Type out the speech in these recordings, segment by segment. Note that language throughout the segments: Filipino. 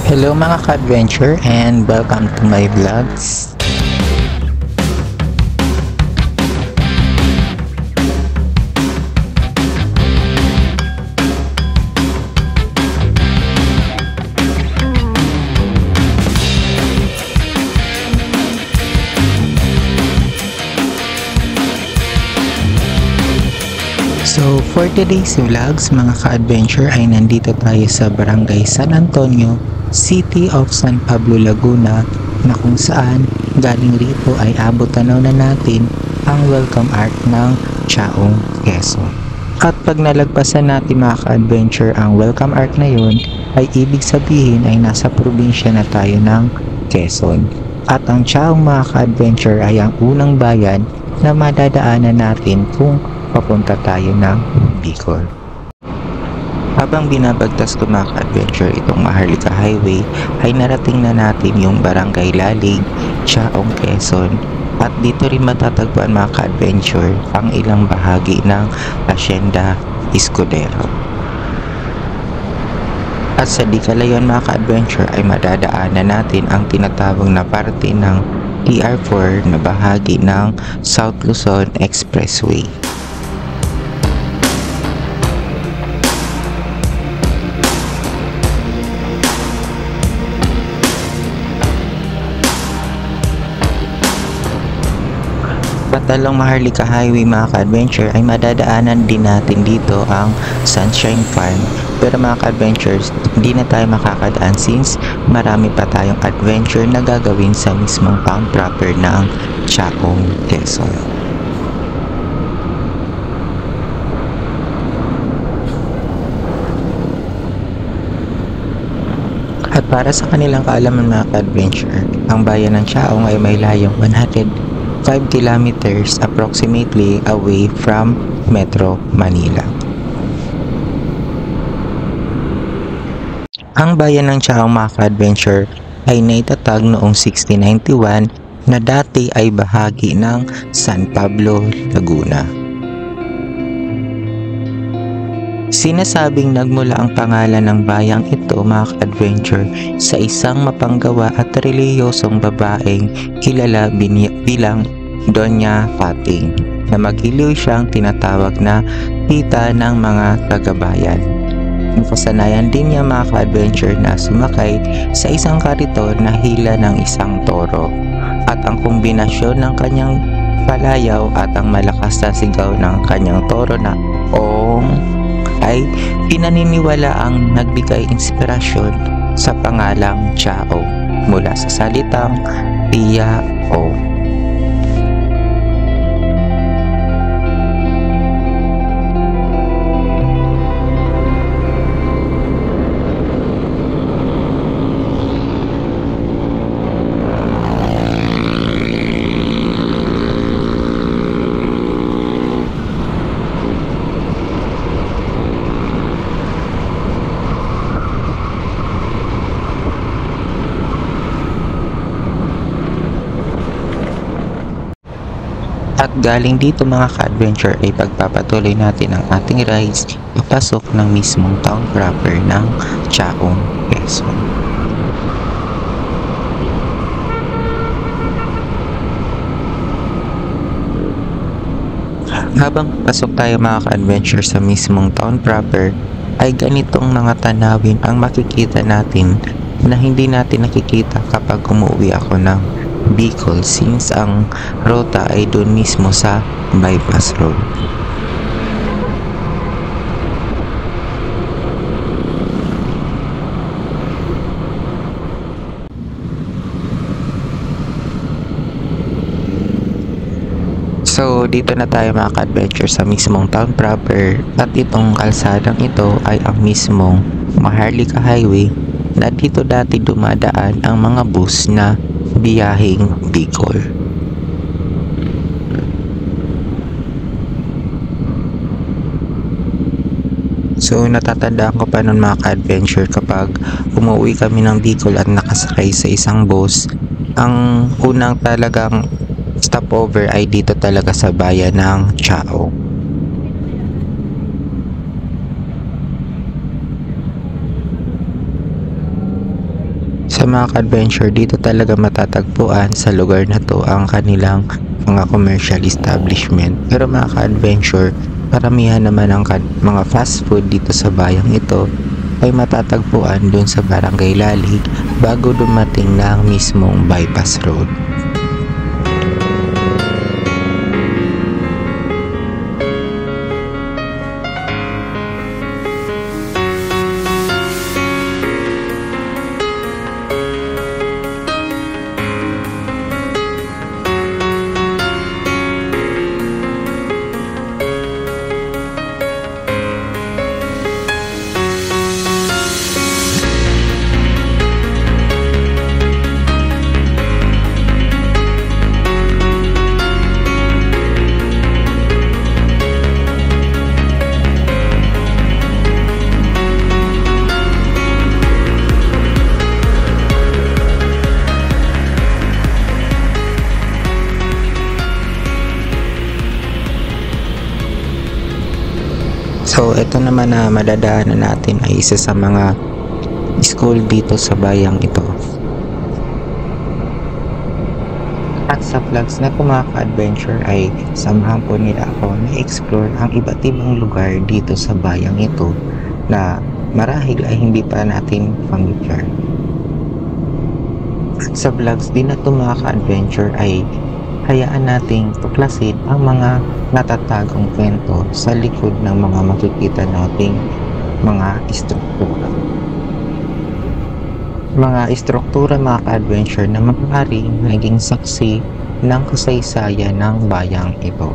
Hello mga ka-adventure and welcome to my vlogs. So for today's vlogs mga ka-adventure ay nandito tayo sa Barangay San Antonio, City of San Pablo, Laguna, na kung saan galing rito ay abot-tanaw na natin ang welcome art ng Chaong Quezon. At pag nalagpasan natin mga ka-adventure ang welcome art na yun, ay ibig sabihin ay nasa probinsya na tayo ng Quezon. At ang Chaong mga ka-adventure ay ang unang bayan na madadaanan natin kung papunta tayo ng Bicol. Habang binabagtas ko mga ka-adventure itong Maharlika Highway ay narating na natin yung Barangay Lalig, Chaong Quezon, at dito rin matatagpuan mga ka-adventure ang ilang bahagi ng Hacienda Escudero. At sa di kalayon mga ka-adventure ay madadaanan natin ang tinatawag na parte ng TR4 na bahagi ng South Luzon Expressway. Patalong Maharlika Highway mga ka-adventure ay madadaanan din natin dito ang Sunshine Farm, pero mga ka-adventures hindi na tayo makakadaan since marami pa tayong adventure na gagawin sa mismong town proper ng Chaong Quezon. At para sa kanilang kaalaman mga ka-adventure, ang bayan ng Chaong ay may layong 105 kilometers approximately away from Metro Manila. Ang bayan ng Chaong mga ka-adventure ay naitatag noong 1691 na dati ay bahagi ng San Pablo, Laguna. Sinasabing nagmula ang pangalan ng bayang ito mga ka-adventure sa isang mapanggawa at relihiyosong babaeng kilala bilang Doña Fating, na magiliw siyang tinatawag na tita ng mga tagabayan. Nakasanayan din niya mga ka-adventure na sumakay sa isang kariton na hila ng isang toro, at ang kombinasyon ng kanyang palayaw at ang malakas na sigaw ng kanyang toro na ong ay pinaniniwala ang nagbigay inspirasyon sa pangalang Chao mula sa salitang Tia O. At galing dito mga ka-adventure ay pagpapatuloy natin ang ating rides papasok ng mismong town proper ng Chaong Quezon. Habang pasok tayo mga ka-adventure sa mismong town proper ay ganitong mga tanawin ang makikita natin na hindi natin nakikita kapag umuwi ako ng Bicol since ang rota ay doon mismo sa bypass road. So dito na tayo mga ka-adventure sa mismong town proper, at itong kalsadang ito ay ang mismong Maharlika Highway na dito dati dumadaan ang mga bus na biyaheng Bicol. So natatandaan ko pa nun mga ka-adventure kapag umuwi kami ng Bicol at nakasakay sa isang bus, ang unang talagang stopover ay dito talaga sa bayan ng Chao. Sa mga ka-adventure, dito talaga matatagpuan sa lugar na to ang kanilang mga commercial establishment. Pero mga ka-adventure, karamihan naman ang mga fast food dito sa bayang ito ay matatagpuan dun sa Barangay Lalig bago dumating na ang mismong bypass road. So, ito naman na madadaanan natin ay isa sa mga school dito sa bayang ito. At sa vlogs na mga ka-adventure ay samahan po nila ako na explore ang iba't ibang lugar dito sa bayang ito na marahil ay hindi pa natin familiar. At sa vlogs din na mga ka-adventure ay hayaan nating tuklasin ang mga natatagong kwento sa likod ng mga makikita nating mga istruktura. Mga istruktura mga ka-adventure na maaaring naging saksi ng kasaysayan ng bayang ito.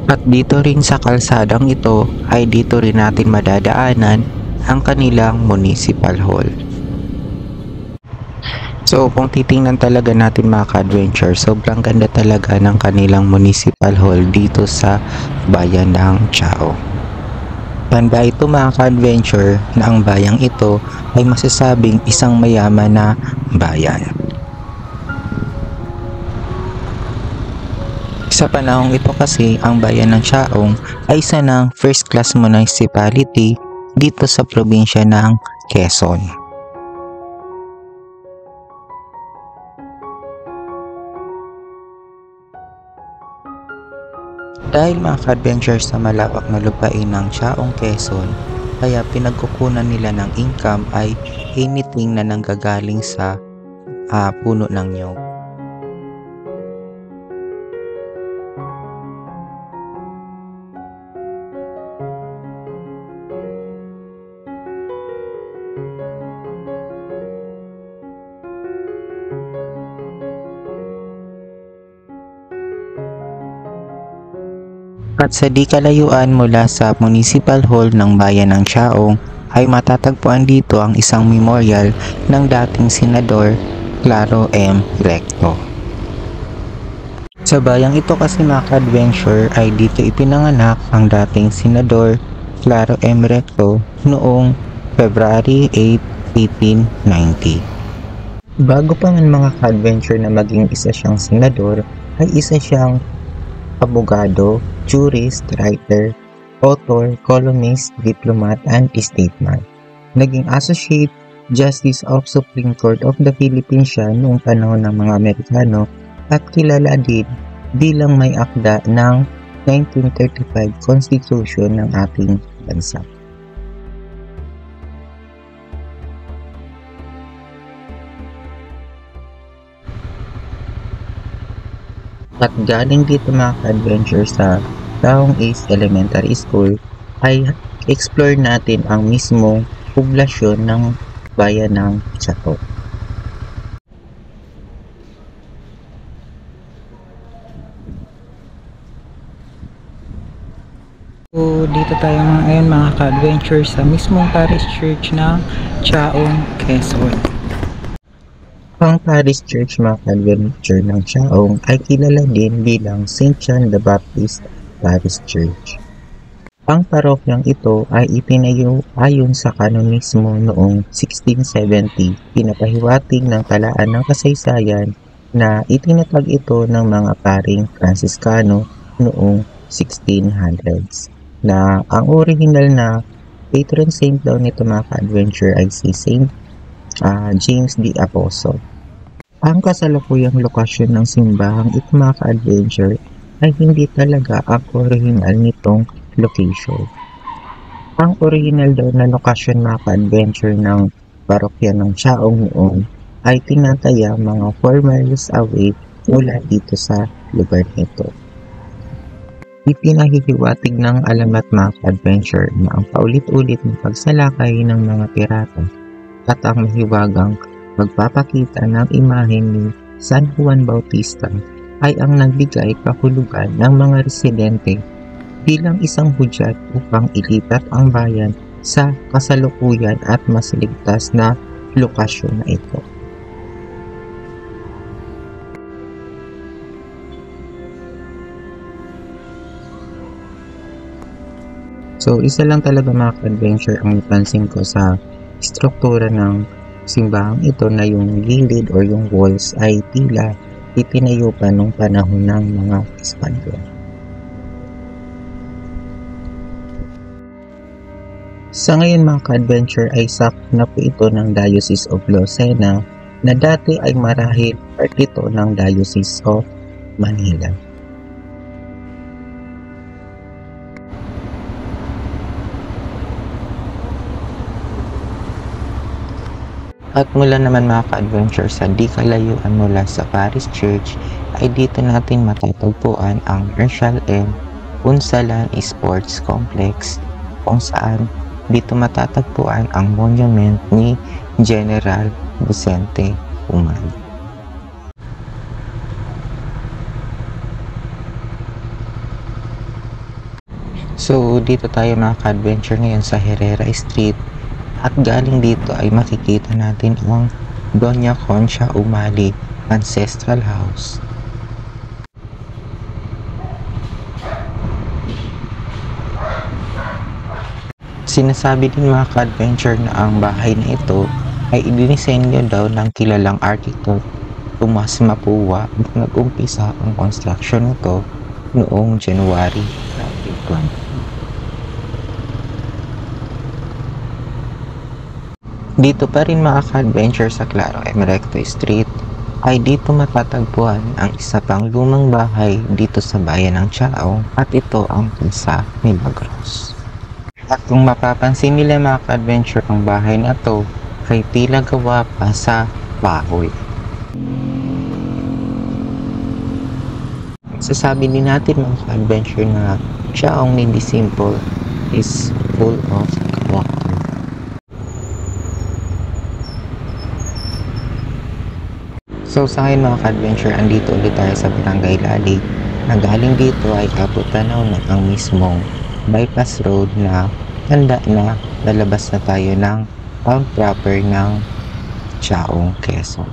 At dito rin sa kalsadang ito ay dito rin natin madadaanan ang kanilang municipal hall. So kung titingnan talaga natin mga ka-adventure, sobrang ganda talaga ng kanilang municipal hall dito sa bayan ng Chao. Tanda ito mga ka-adventure na ang bayang ito ay masasabing isang mayaman na bayan. Sa panahong ito kasi, ang bayan ng Chaong ay isa ng first class municipality dito sa probinsya ng Quezon. Dahil mga ka-adventure sa malawak na lupain ng Chaong Quezon, kaya pinagkukunan nila ng income ay anything na nanggagaling sa puno ng nyog. At sa di kalayuan mula sa Municipal Hall ng Bayan ng Chaong ay matatagpuan dito ang isang memorial ng dating Senador Claro M. Recto. Sa bayang ito kasi mga ka-adventure ay dito ipinanganak ang dating Senador Claro M. Recto noong February 8, 1890. Bago pa man mga ka-adventure na maging isa siyang senador ay isa siyang abogado, jurist, writer, author, columnist, diplomat, and statesman. Naging Associate Justice of Supreme Court of the Philippines siya noong panahon ng mga Amerikano at kilala din bilang may akda ng 1935 Constitution ng ating bansa. At galing dito mga ka-adventure sa Taong East Elementary School ay explore natin ang mismong poblasyon ng bayan ng Chao. So dito tayo ngayon mga ka-adventure sa mismong parish church ng Chaong Quezon. Ang Parish Church mga ka-adventure ng Chaong ay kilala din bilang St. John the Baptist Parish Church. Ang parokyang ito ay itinayo ayon sa kanonismo noong 1670, pinapahiwatig ng talaan ng kasaysayan na itinatag ito ng mga paring Franciscano noong 1600s. na ang original na patron saint daw nito mga ka-adventure ay si Saint James the Apostle. Ang kasalukuyang lokasyon ng simbahang ito mga ka-adventure ay hindi talaga ang original nitong location. Ang original daw na lokasyon mga ka-adventure ng parokya ng Chaong noon ay tinataya mga 4 miles away mula dito sa lugar nito. Ipinahihiwatig ng alamat mga ka-adventure na ang paulit-ulit na pagsalakay ng mga pirata at ang mahiwagang pagpapakita ng imahe ni San Juan Bautista ay ang nagbigay kahulugan ng mga residente bilang isang hudyat upang ilipat ang bayan sa kasalukuyan at mas ligtas na lokasyon na ito. So, isa lang talaga mga ka-adventure ang napansin ko sa struktura ng simbahang ito na yung gilid or yung walls ay tila itinayo pa nung panahon ng mga Espanyol. Sa ngayon mga ka-adventure ay sakop na po ito ng Diocese of Lucena na dati ay marahil part ito ng Diocese of Manila. At mula naman mga ka-adventure sa di kalayuan mula sa Paris Church ay dito natin matatagpuan ang Marshall M. Punsalan Sports Complex kung saan dito matatagpuan ang monument ni General Vicente Humala. So dito tayo mga ka-adventure ngayon sa Herrera Street. At galing dito ay makikita natin ang Doña Concha Umali Ancestral House. Sinasabi din mga ka-adventure na ang bahay na ito ay idinisenyo daw ng kilalang architect Tomas Mapua at nag-umpisa ang construction nito noong January 2020. Dito pa rin mga ka-adventure sa Claro M. Recto Street ay dito matatagpuan ang isa pang lumang bahay dito sa bayan ng Chaong at ito ang Plaza Milagros. At kung mapapansin nila mga ka-adventure ang bahay na to ay tila gawa pa sa bahoy. Sasabi din natin mga ka-adventure na Chaong Nindi Simple is full of character. So sa ngayon mga ka-adventure, andito ulit tayo sa Barangay Lalig na galing dito ay Aputanaw na ang mismong bypass road na tanda na lalabas na tayo ng town proper ng Chaong, Quezon.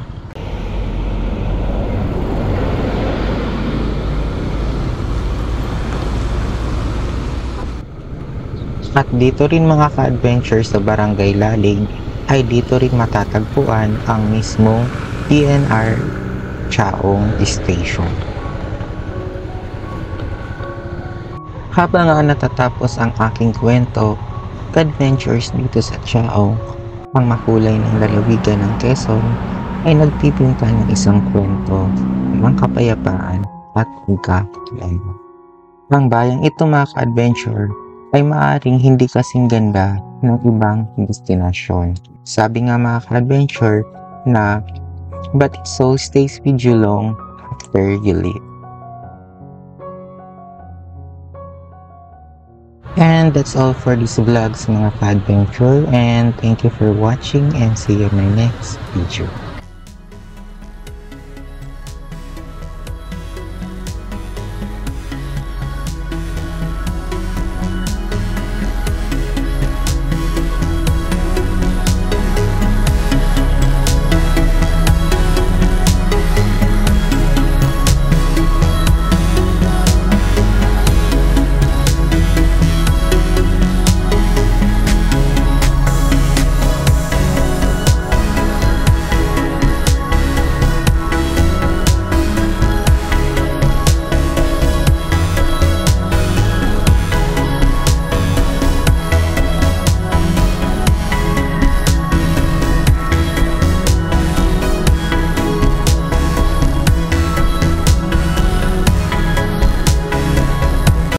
At dito rin mga ka-adventure sa Barangay Lalig ay dito rin matatagpuan ang mismong PNR Chaong Station. Habang nga natatapos ang aking kwento, adventures dito sa Chaong, ang makulay ng lalawigan ng Quezon ay nagpipinta ng isang kwento ng kapayapaan at pagkakakilanlan. Ang bayang ito mga ka-adventure ay maaaring hindi kasing ganda ng ibang destinasyon. Sabi nga mga ka-adventure na but it so stays with you long after you leave. And that's all for this vlogs mga ka-adventure, and thank you for watching and see you in my next video.